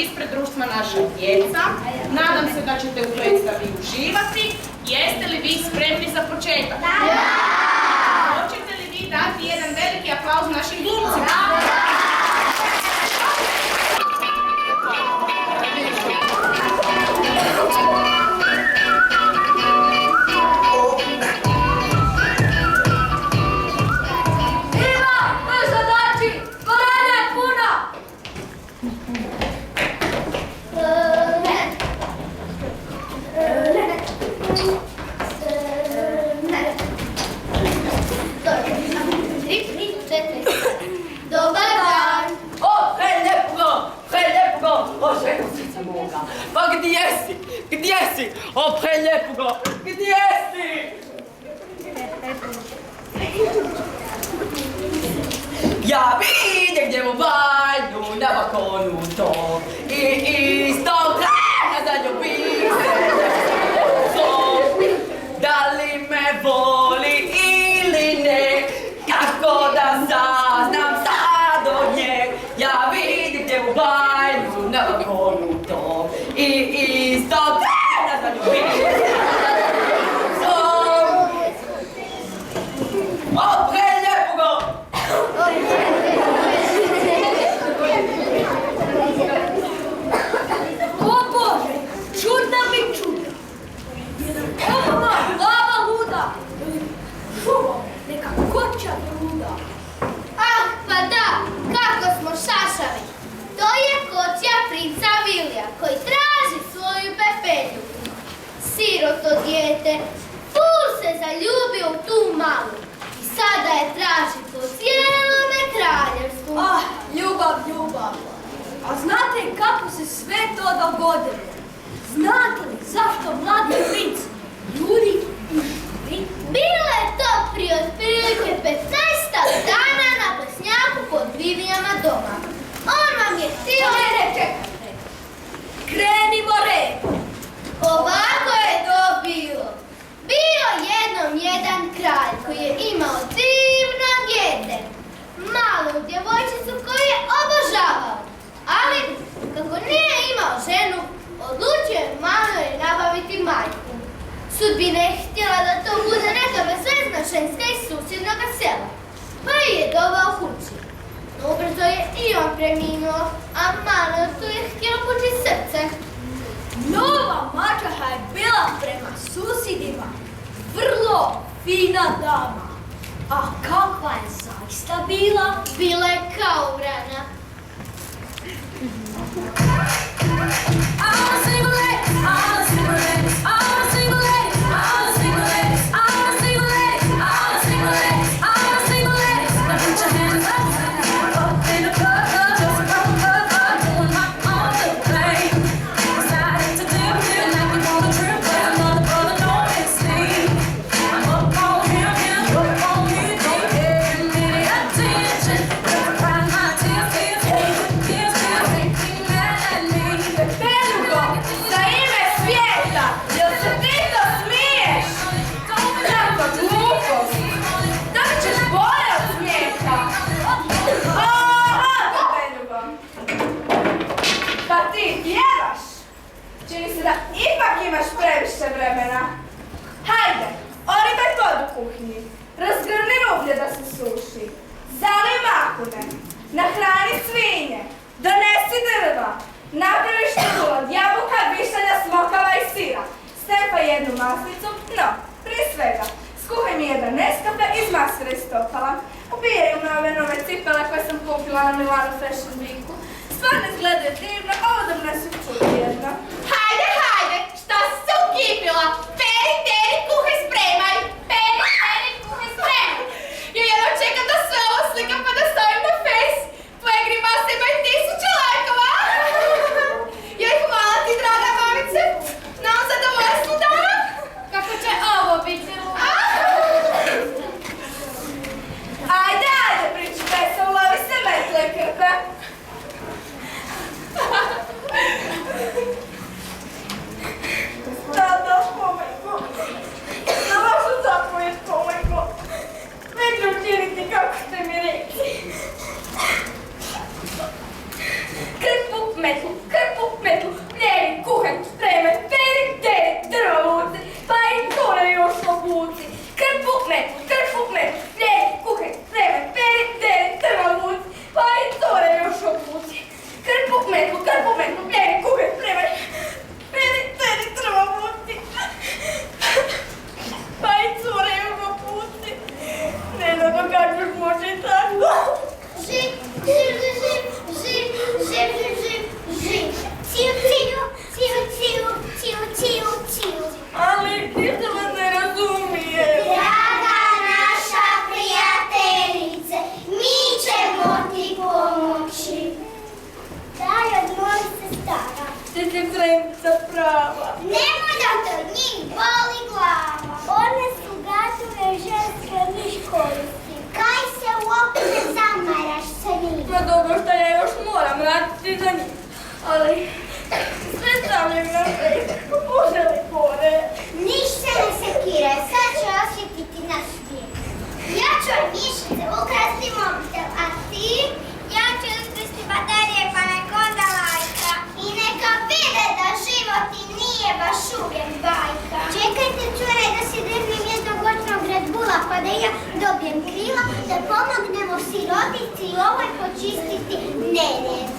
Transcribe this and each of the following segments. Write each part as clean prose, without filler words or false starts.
ispred društva Naša djeca. Nadam se da ćete u predstavi uživati. Jeste li vi spremni za početak? Da! Hoćete li vi dati jedan veliki aplauz našim glumcima? Pa gdje si? O, preljepugo, gdje si? Ja vidim gdje mu valju na balkonu to i iz tog krana zaljubi se. Da li me voli ili ne, kako da saznam sad od nje. Ja vidim gdje mu valju na balkonu to i iz tog krana zaljubi se. O, preljepugo! O Bože, čudna mi čuda. Ovo moja glava luda. Šumo, neka koća luda. Ah, pa da, kako smo šašali. To je koća princa Vilija koji traži svoju Pepelju. Siroto dijete, ful se zaljubio u tu malu. I sada je traži po cijelome kraljevstvu. Ah, ljubav. A znate kako se sve to dogodilo? Znate li zašto mladi princ juri u šumi? Bilo je to prije otprilike 15 dana na plesnjaku kod Vilijama doma. On vam je htio... Čekajte. Krenimo redom. Ovako je to bilo. Bio jednom jedan kralj koji je imao divno dijete. Malu djevojčicu koju je obožavao. Ali, kako nije imao ženu, odlučio je maloj nabaviti majku. Sudbina je htjela da to bude neka bezvezna ženska iz susjednog sela, pa je dovao kući. No ubrzo je i on preminuo, a malo tu je htjelo kući srce. Nova mačaha je bila prema susjedima vrlo fina dama. A kakva je zaista bila? Bila je kao vrana. Nahrani svinje, donesi drva, napravi štrulo, jabuka, višanja, smokava i sira. Stepa jednu maslicu, no, prije svega, skuhaj mi jedan Nescafe iz masira iz stopala. Ubijaju me ove nove cipele koje sam kupila na Milano Fashion Weeku. Stvarno izgledaju divno, ovo da me su čuli jedno. Hajde, šta si se ukipila? Peri, kuhaj spremaj! Peri, kuhaj spremaj! Ja jedno čekam da sve ovo slikam pa da stavim na Face. Tvoje grimase imaju 1000 lajkova. Joj, hvala ti, draga mamice. Na ovom zadovoljstvu dana. Kako će ovo biti? Ajde, pričekaj se, ulovi se metle krpe. Živ, živ, živ, živ, živ, živ, živ. Cio, cio, cio, cio, cio, cio, cio. Ali ništa vas ne razumije. Draga naša prijateljice, mi ćemo ti pomoći. Daj, odmori se stara. Sestrenica prava. Nemoj da te od njih boli glava. One su gatove ženske niš koristi. Kaj se uopće zamaraš sa njim? Pa dobro što ja još moram raditi za njih. Ali sve stavljam na fejs. Poželi pore. Ništa ne sekiraj, sad će osjetiti naš bijeg. Ja ću od mišice ukrasti mobitel, a ti? Ja ću uskrsti baterije pa nek onda lajka. I neka vide da život i nije baš uvijek bajka. Čekajte čure da se drvim jednog očnog Red Bulla pa da ja dobijem krila, da pomognemo sirotici i ovoj počistiti nered.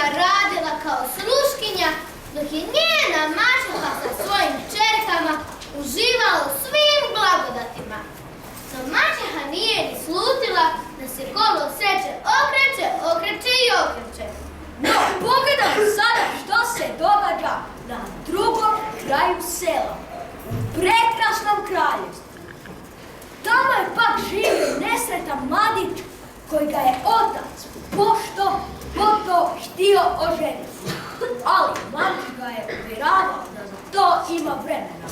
Radila kao sluškinja, dok je njena maćeha sa svojim kćerkama uživala u svim blagodatima. No maćeha nije ni slutila da se kolo sreće okreće, okreće i okreće. No, pogledajmo sada što se događa na drugom kraju sela, u prekrasnom kraljevstvu. Tamo je pak živio nesretan mladić koji ga je otac pošto htio oženiti. Ali mladić ga je uvjeravao da za to ima vremena.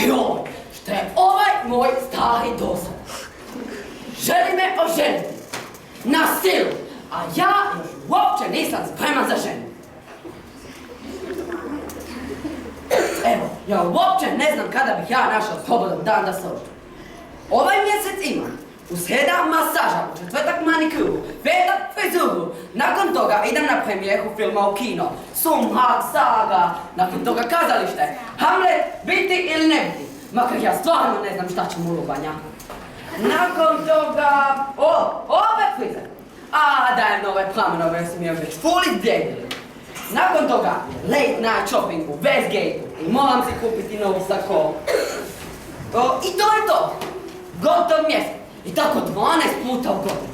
Joj, što je ovaj moj stari dosad. Želi me oženiti. Na silu. A ja još uopće nisam spreman za ženu. Evo, ja uopće ne znam kada bih ja našao slobodan dan da se oženim. Ovaj mjesec imam u srijeda masaža, u četvrtak manikuru, petak frizuru. Nakon toga idem na premijeru filma u kino. Sumrak, Saga, nakon toga kazalište. Hamlet, biti ili ne biti. Makar ja stvarno ne znam šta ću mu lubanja. Nakon toga, opet frizer. A dajem nove plamenove jer su mi je već fully debili. Nakon toga, late night shopping u Westgateu i moram si kupiti novu sako. I to je to. Gotov mjesec. I tako 12 puta u godinu.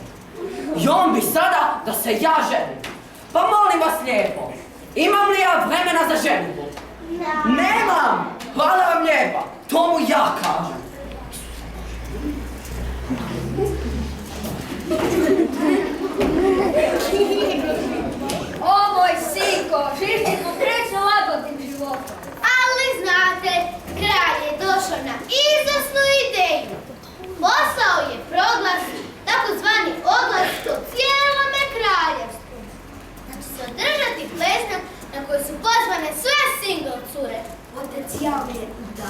I on bi sada da se ja ženim. Pa molim vas lijepo, imam li ja vremena za ženitbu? Nemam! Hvala vam lijepa, to mu ja kažem. O moj sinko, živ ti pokrećno lagodnim životom. Ali znate, kralj je došao na izvrsnu ideju. Poslao je proglas, takozvani oglas po cijelome kraljevstvu. Da će se održati plesna na koju su pozvane sve single cure. Potencijal je da.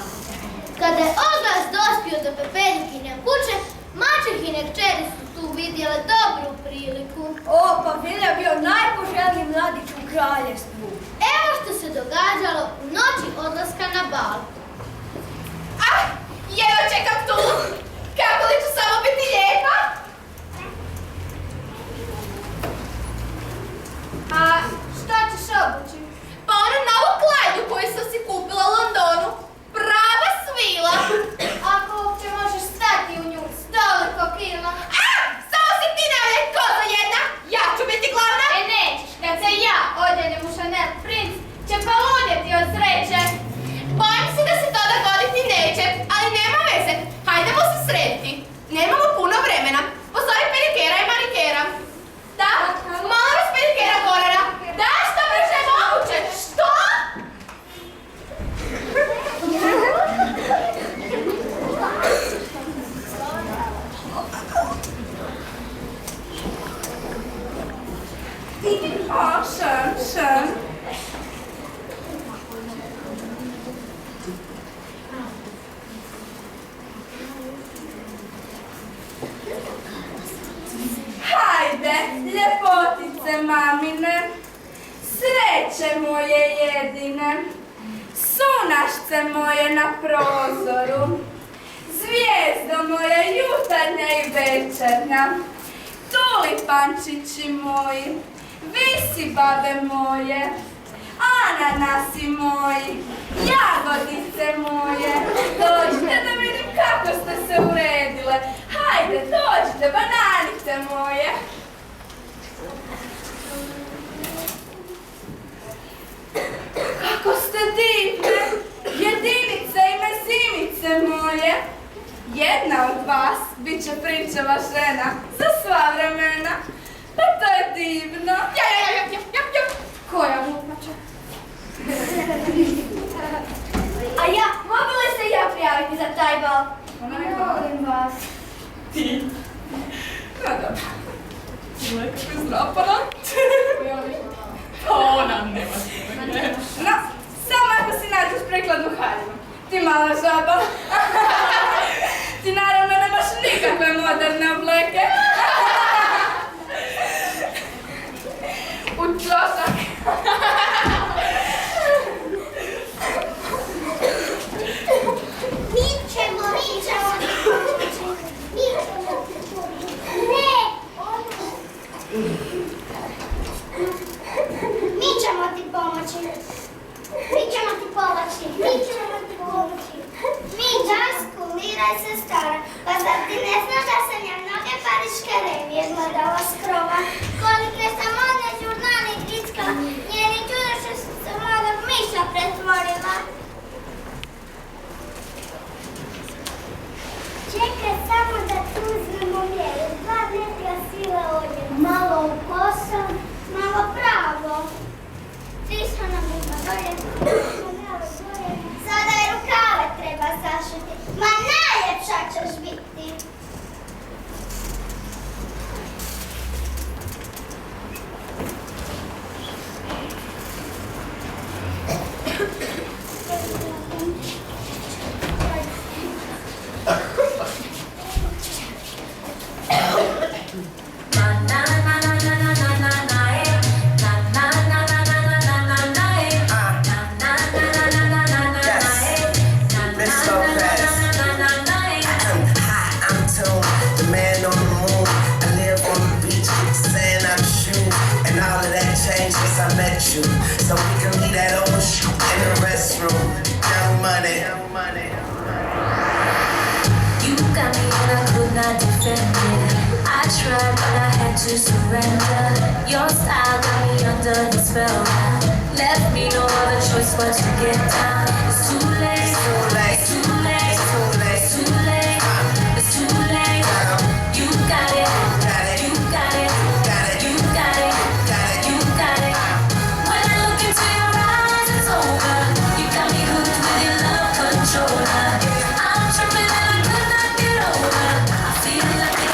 Kada je oglas dospio do Pepeljkine kuće, maćehine kćeri su tu vidjele dobru priliku. O, pa Vilja bio najpoželjniji mladić u kraljevstvu. Evo što se događalo u noći odlaska na bal. Ah, jedva čekam tu! Kako li ću samo biti lijepa? A šta ćeš obući? Pa onu novu klajdu koju sam si kupila u Londonu. Prava svila! Ako uopće možeš stati u nju s toliko kila. A! Samo si ti navljaj koza jedna! Ja ću biti glavna! E nećeš, kad se ja odjedim u Chanel Prince, će poludjeti od sreće. Bojim se da Sunce mamine, sreće moje jedine, sunašce moje na prozoru, zvijezdo moja jutarnja i večernja, tulipančići moji, visi babe moje, ananasi moji, jagodice moje, dođite da vidim kako ste se uredile. Hajde, dođite, bananice moje. Kako ste divne, jedinice i mezimice moje. Jedna od vas bit će prinčeva žena za sva vremena. Pa to je divno. Koja glupača? A ja, mogu li se ja prijaviti za taj bal? Molim vas. Ti? No dobro. Moje kako je zdrapana. Ona nema sve. No, samo ako si nađeš prekladnu haljinu. Ti mala žaba. Ti naravno nemaš nikakve moderne obleke. U čošak. Mi ćemo ti pomoći. Mi, Đansku, Lira i sestara. Pa zar ti ne znaš da sam ja mnoge pariške revije gledala s krova? Kolike sam modne žurnale grickala, njeni čudoše su se mladog miša pretvorila. Čekaj samo da tu uzmemo mjeru. 2 metra sile ovdje. Malo u kosu, malo pravo. Tišo nam ima dolje. Sada je rukave treba sašiti. Ma najljepša ćeš biti. So we can leave that old shit in the restroom. Young money. You got me and I could not defend it. I tried but I had to surrender. Your style got me under the spell. Left me no other choice but to get down. It's too late, it's too late, it's too late, it's too late, it's too late. You got it, you got it, you got it, you got it. When I look into your eyes, it's over. You got me hooked with your love controller. I'm tripping and I could not get over. I feel like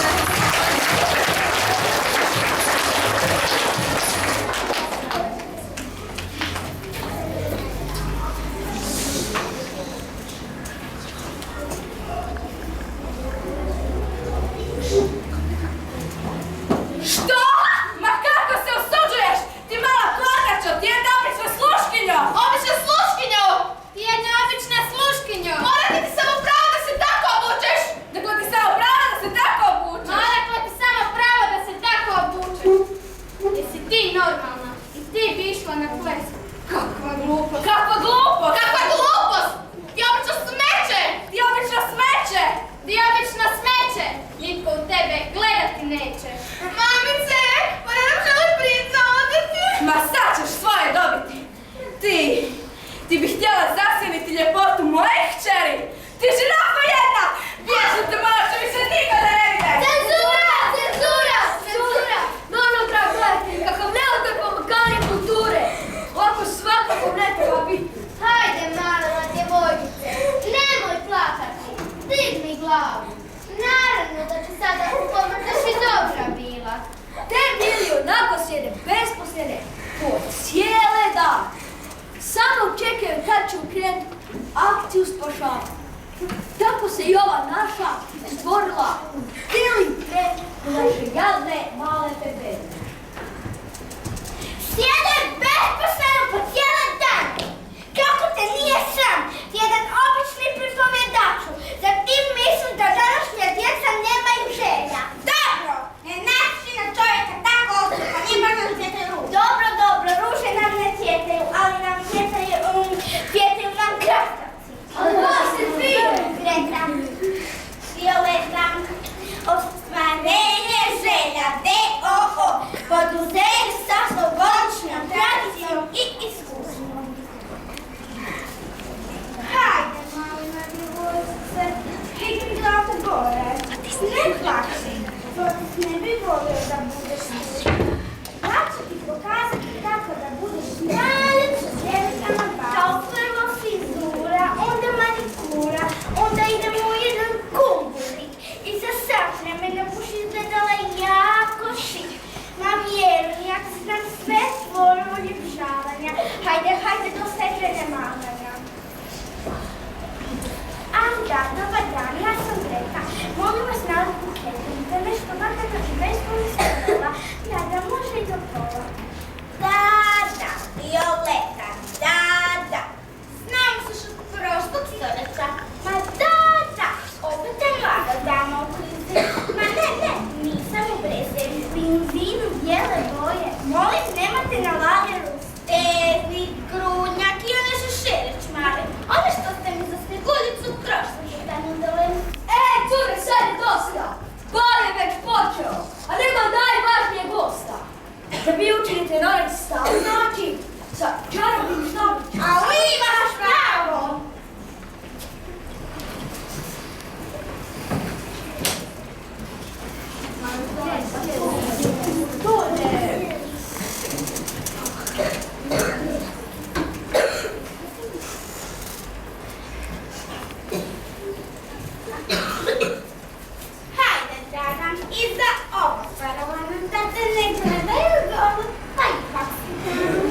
Što? Ma kako se osuđuješ? Ti mala plakačo, ti jedna obična sluškinjo! Obična sluškinjo! Ti jedna obična sluškinjo! Mora ti samo pravo da se tako obučeš! Dakle ti samo pravo da se tako obučeš! Dakle ti samo pravo da se tako obučeš! Jesi ti normalna? I ti bi išla na ples? Kakva glupost! Kakva glupost! Kakva glupost! Ti obično smeće! Ti obično smeće! Ti obično smeće! Nitko u tebe gledati neće! Mamice! Pa ne nam želi princa odeti! Ma sad ćeš svoje dobiti! Ti bi htjela zasjeniti ljepotu moje kćeri! Ti žirafa jedna! Bježite moja što više nikada ne vide! Cenzura! Cenzura! Cenzura! Dobro, prav, gledajte, kakav neotakva makani kulture. Ovako svakako ne treba biti. Hajde, malena djevojčice, nemoj plakati, digni glavu. Naravno da ću sada pomoći da si dobra bila. Te bili onako sjede besposlene po cijele dane. Samo čekaju kad će ukrenuti akciju spašavanja. Tako se i ova naša stvorila u tili pred naše jadne male pebene. Sjede besposleno po cijele dan. Kako te nije sram, ti jedan obični pripovjedaču. Zar ti misliš da današnja djeca nemaju želja? Dobro, ne naći na čovjeka tako osoba, nije možda cvjetaju ruže. Dobro, ruže nam ne cvjetaju, ali nam cvjetaju nam krastavci. Ovo se fino! Greta, Violeta, ostvarenje želja, D.O.O. Poduzeće sa slobodičnom tradicijom i iskustvom. Hajde, malina djevojčice, idem glava gore. Ne plaći, Zotis ne bi volio da budeš slična. Ja ću ti pokazati kako da budeš najljepša djevojka na bazi. Kao prvo frizura, onda manikura, onda idemo u jedan kumbulik. I za sat vremena buš izgledala jako šik. Ma vjeruj, ja znam sve tvoje uljepšavanja. Hajde, dosta je prenemaganja. Da, dobar dan, ja sam Greta. Molim vas nalog buketu, da nešto lagano i bespomisleno. Da, može i do pola. Da, Violeta, da. Znam se što prošlog stoljeća. Ma da, opet je mlada dama u krizi. Ma ne, nisam u brezeri, benzinu, bijele boje. Molim, nemate na lageru stezi, grudnjak i one šešerić male. One što ste mi za sneguljicu prošli dan udali. Cure, sad je dosta! Bal je već počeo, a nema najvažnijeg gosta. Da vi učinite novi stav, znači, sa čarobnim štapićem. A imaš pravo! Hajde, Dragan, i za ovo paravana, da te ne gledaju dolu, pa ipak si tamo.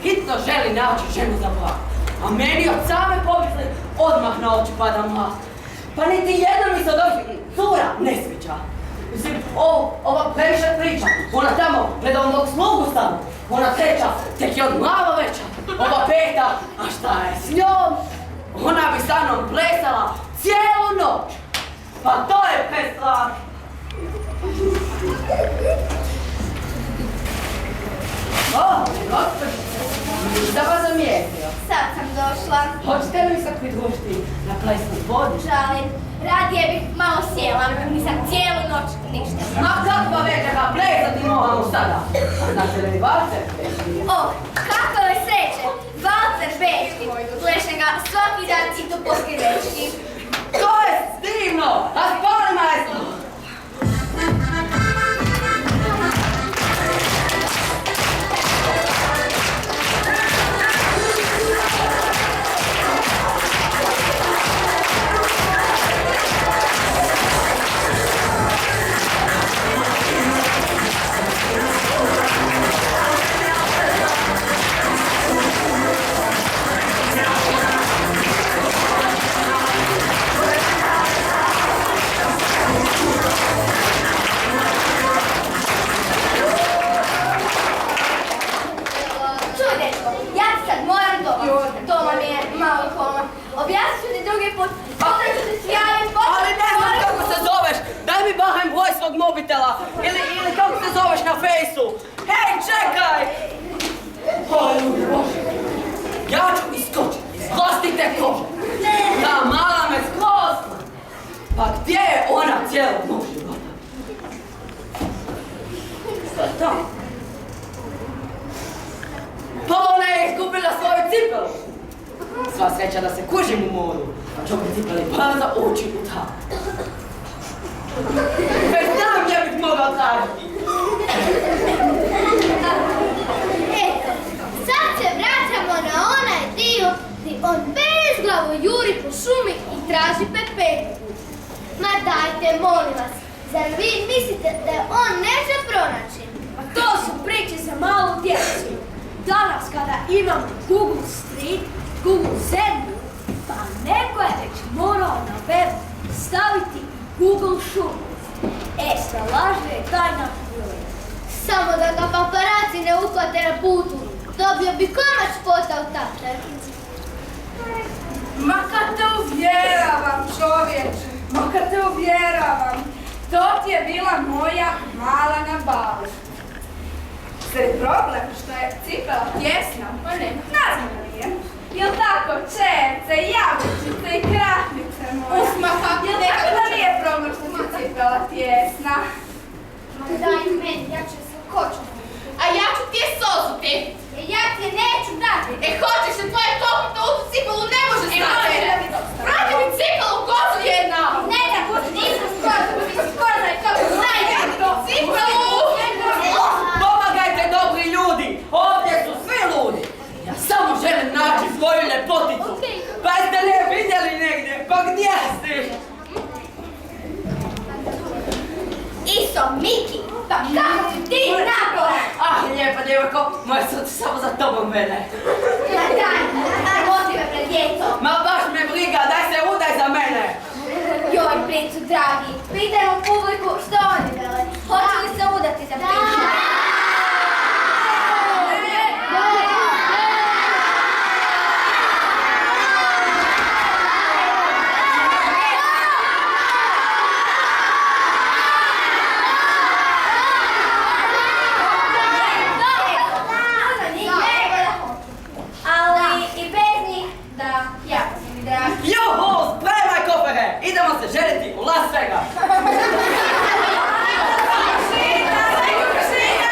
hitno želi naći ženu za brak. A meni od same pomisli odmah na oči pada mlak. Pa niti jedna mi se od ovih cura ne sviđa. Mislim, ova previše priča, ona tamo gleda onog slugu stavu. Ona treća, tek je od glava veća. Ova peta, a šta je s njom? Ona bi sa mnom plesala cijelu noć. Pa to je pesla. Gospođo, nisam vas zamijetio. Sad sam došla. Hoćete li mi se pridružiti na plesnu vodu? Žalim. Radije bih malo sjela, nisam cijelu noć ništa. Ma kakva večera, plesati moramo sada. A znate li valcer? O, kako je sreće! Valcer bečki. Plešem ga svaki dan i to poslije večki. To je divno! A spoli majstvo! Objasnit ću ti drugi put, potom ću ti sjavim, Ali ne znam kako se zoveš! Daj mi bahaj broj svog mobitela! Ili kako se zoveš na fejsu! Hej, čekaj! O, ljudi Bože! Ja ću iskočiti iz vlastite kože! Ta mala me skroz! Pa gdje je ona cijelog mog života? Šta? Pa ona je izgubila svoju cipelu! Sva sreća da se kužim u moru, a čovjek cipeli brzo ući u tam. Već znam gdje bih mogao tražiti. Eto, sad se vraćamo na onaj dio gdje on bezglavo juri po šumi i traži pepelju. Ma dajte, molim vas, zar vi mislite da on neće pronaći? A to su priče za malu djecu. Danas kada imam Google Street, Google zemlju, pa neko je već morao na web staviti Google šumu. Snalažljiv je taj napravljen. Samo da ga paparaci ne uhvate na putu, dobio bi konač postao tačer. Ma kad te uvjeravam, čovječe, ma kad te uvjeravam, to ti je bila moja mala na balu. Sve je problem što je cipela tjesna, pa ne, nazvam da nije. Jel tako, čerce, jabučice i krahnice moje? Uf, ma kako Jel tako da nije problem što ti je cipela tjesna? Daj meni, ja ću se kočiti. A ja ću ti je sozuti. Ja ti je neću dati. E, hoćeš se tvoje topite u tu cipelu, ne može stati. Vrati mi cipelu, kozu jedna. Ne da, nisam skoro, mi si skoro da je to znajde. Cipelu! Pomagajte, dobri ljudi! Ovdje su svi ludi! Ja samo želim naći svoju ljepoticu! Pa jeste li je vidjeli negdje? Pa gdje ste? Iso, Miki, pa kako si ti napora? Ah, lijepa djevojko, moje srce samo za tobom mene. Ma daj, vodi me pred djecom. Ma baš me briga, daj se udaj za mene! Joj, princu dragi, pitajmo publiku što oni vele. Hoće li se udati za princu? Ali i bez njih da jako si mi dragi. Juhu, spremaj kofere! Idemo se ženiti u Las Vegas! Mašina!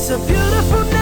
It's a beautiful night.